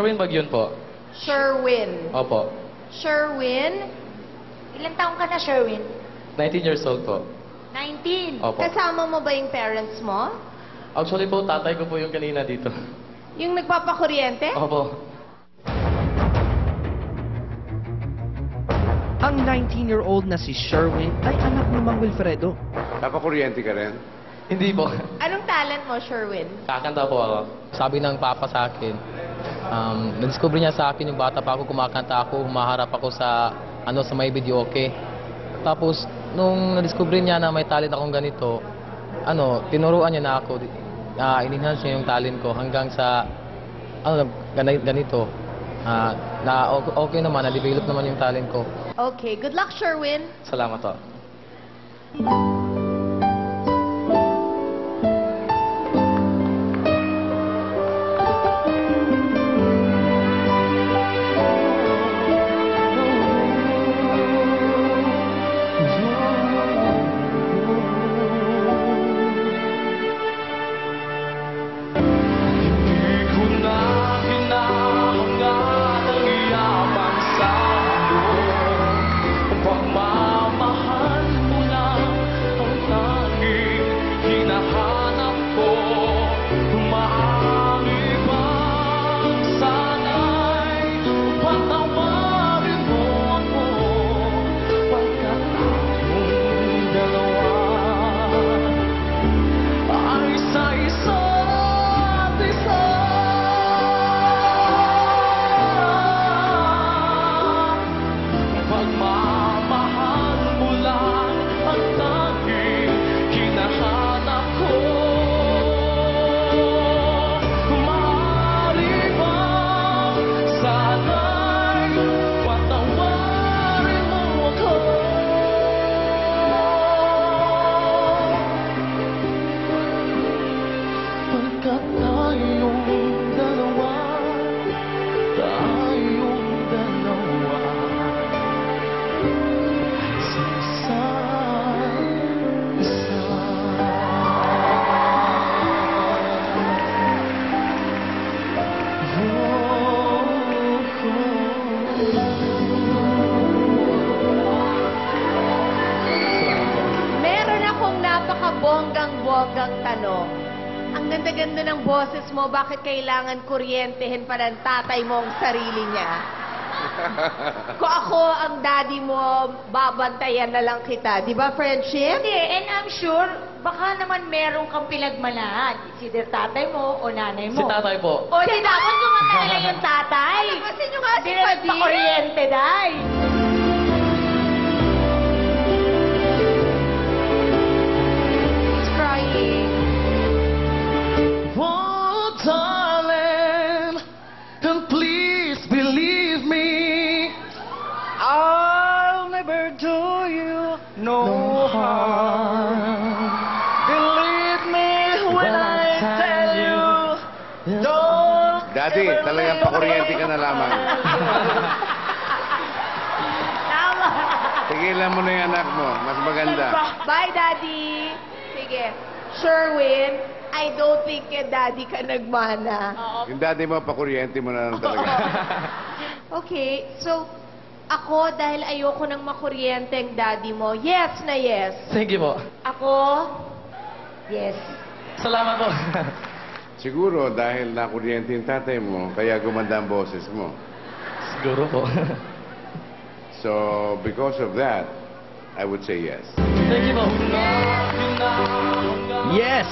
Sherwin Bagyon po. Sherwin. Opo. Sherwin, Ilang taong ka na, Sherwin? 19 years old po. 19. Opo. kasama mo ba yung parents mo? Actually po, tatay ko po yung kanina dito. Yung nagpapakuryente? Opo. Ang 19-year-old na si Sherwin ay anak ni Mang Wilfredo. Napakuryente ka rin? Hindi po. Anong talent mo, Sherwin? Kakanta po ako. Sabi ng papa sa akin, na-discover niya sa akin yung bata pa ako, kumakanta ako, humaharap ako sa, sa may videoke. Tapos, nung na-discover niya na may talent akong ganito, tinuruan niya na ako. In-enhance niya yung talent ko hanggang sa, ganito. Okay naman, na-develop naman yung talent ko. Okay, good luck, Sherwin. Salamat po. Bonggang tanong. Ang ganda-ganda ng boses mo, bakit kailangan kuryentehin pa ng tatay mo ang sarili niya? Kung ako ang daddy mo, babantayan na lang kita. Di ba, friendship? Hindi, and I'm sure, baka naman meron kang pinagmanahan. Si tatay mo o nanay mo. Si tatay po. O, di dapat gumantala yung tatay. Kasi nyo nga si Hindi na Padi. nagpakuryente, day. He's crying. Oh, darling, and please believe me, I'll never do you no harm. Believe me when I tell you, don't Daddy, ever talagang leave pakuryente ka na lamang. Tama. Tigilan mo na yung anak mo. Mas maganda. Bye, Daddy. Sige. Sherwin, I don't think kay Daddy ka nagmana. Yung daddy mo, pakuryente mo na lang talaga. Okay, so, ako, dahil ayoko nang makuryente ang daddy mo, yes na yes. Thank you po. Ako, yes. Salamat po. Siguro dahil nakuryente yung tatay mo, kaya gumanda ang boses mo. Siguro po. So, because of that, I would say yes. Thank you po. Yes!